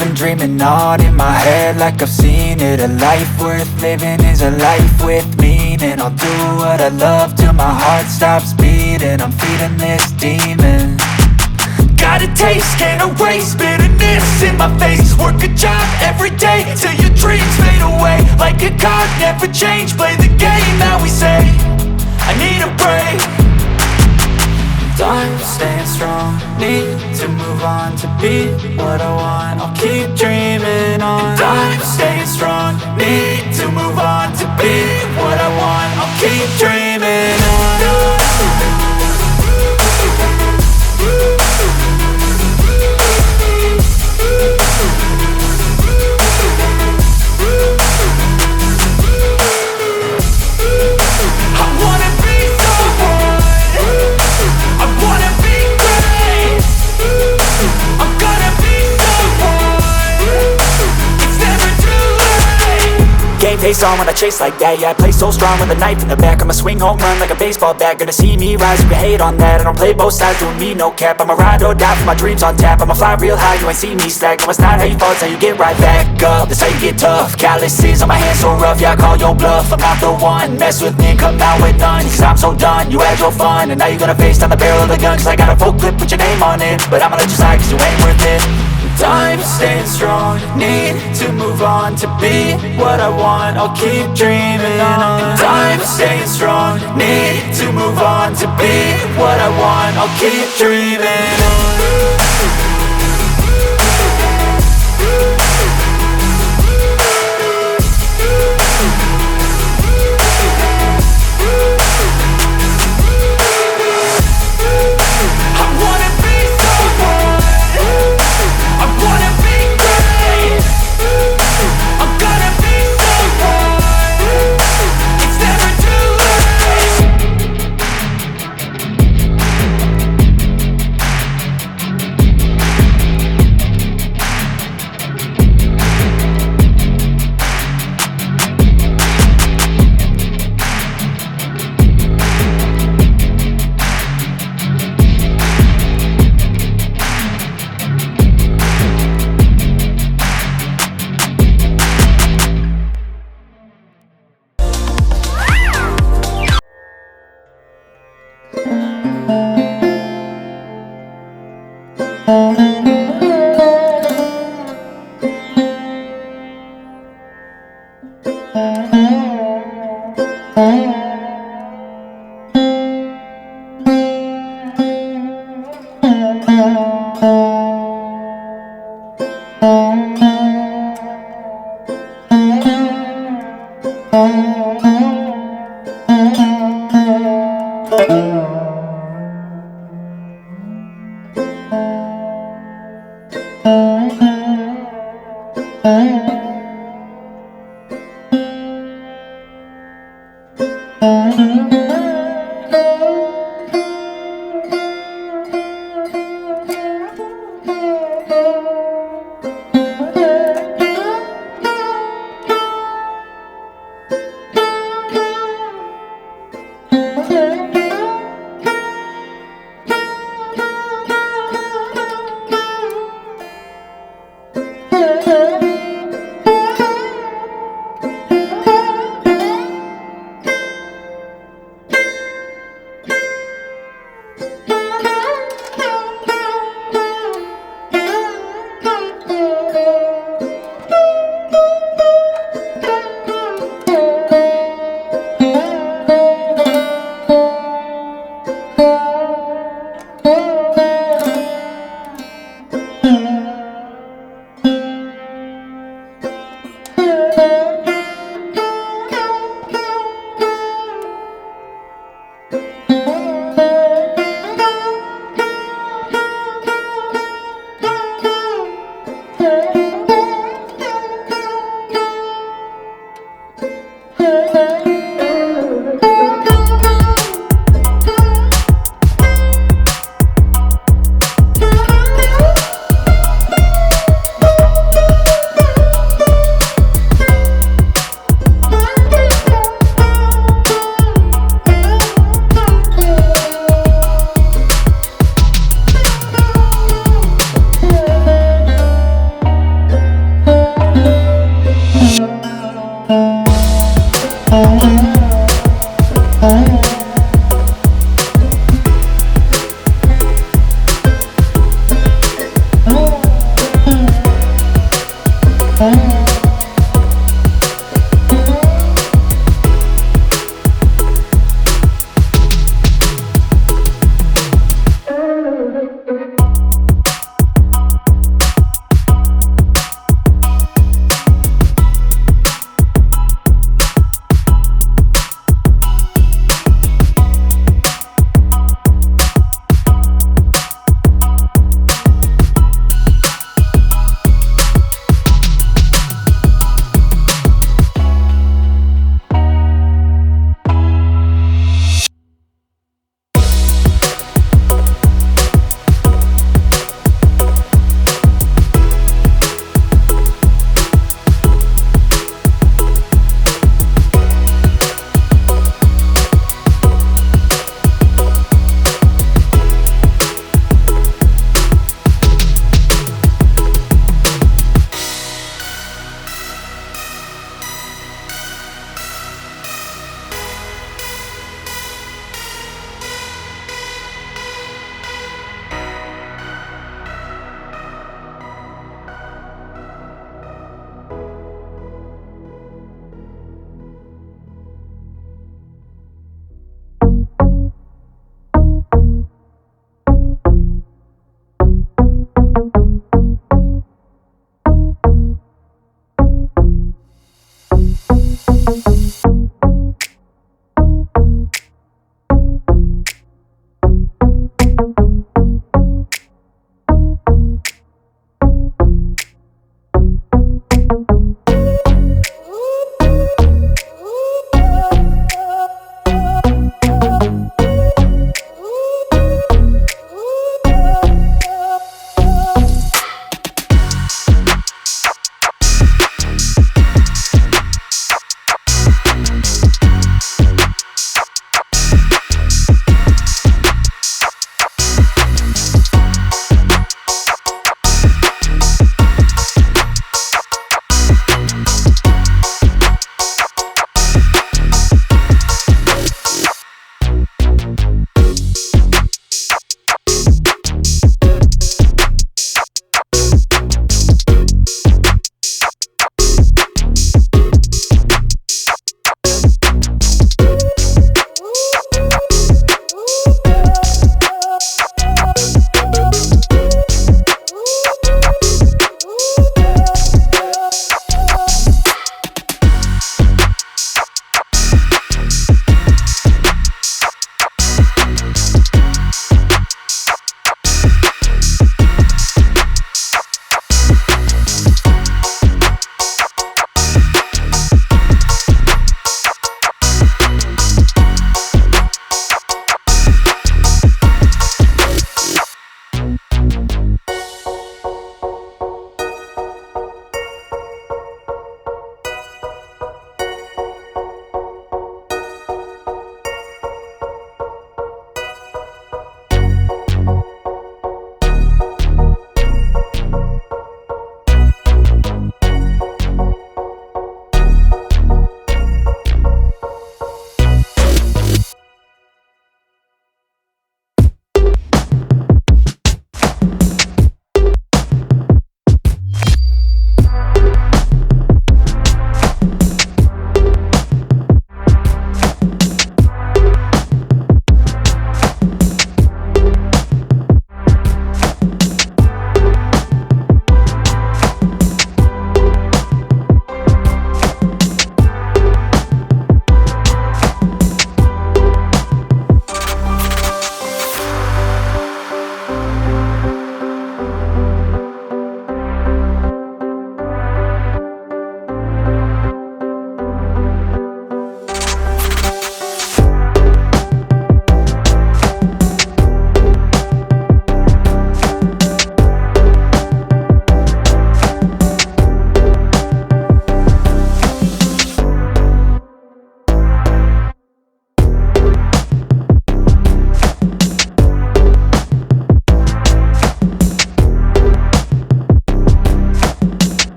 been dreaming on in my head like I've seen it. A life worth living is a life with meaning. I'll do what I love till my heart stops beating. I'm feeding this demon. Got a taste, can't erase bitterness in my face. Work a job every day till your dreams fade away. Like a card, never change, play the game that we say. I need a break. I'm staying strong, need to move on to be what I want. I'll keep dreaming on. I'm staying strong, need to move on to be what I want. I'll keep dreaming on. Face on when I chase like that. Yeah, I play so strong with a knife in the back. I'ma swing home run like a baseball bat. Gonna see me rise, you can hate on that. I don't play both sides, doing me no cap. I'ma ride or die for my dreams on tap. I'ma fly real high, you ain't see me slack. No, it's not how you fall, it's how you get right back up. That's how you get tough. Calluses on my hands so rough, yeah, I call your bluff. I'm not the one, mess with me and come out with none. Cause I'm so done, you had your fun. And now you're gonna face down the barrel of the gun. Cause I got a full clip with your name on it. But I'ma let you slide cause you ain't worth it. I'm staying strong, need to move on to be what I want. I'll keep dreaming on. I'm staying strong, need to move on to be what I want. I'll keep dreaming on.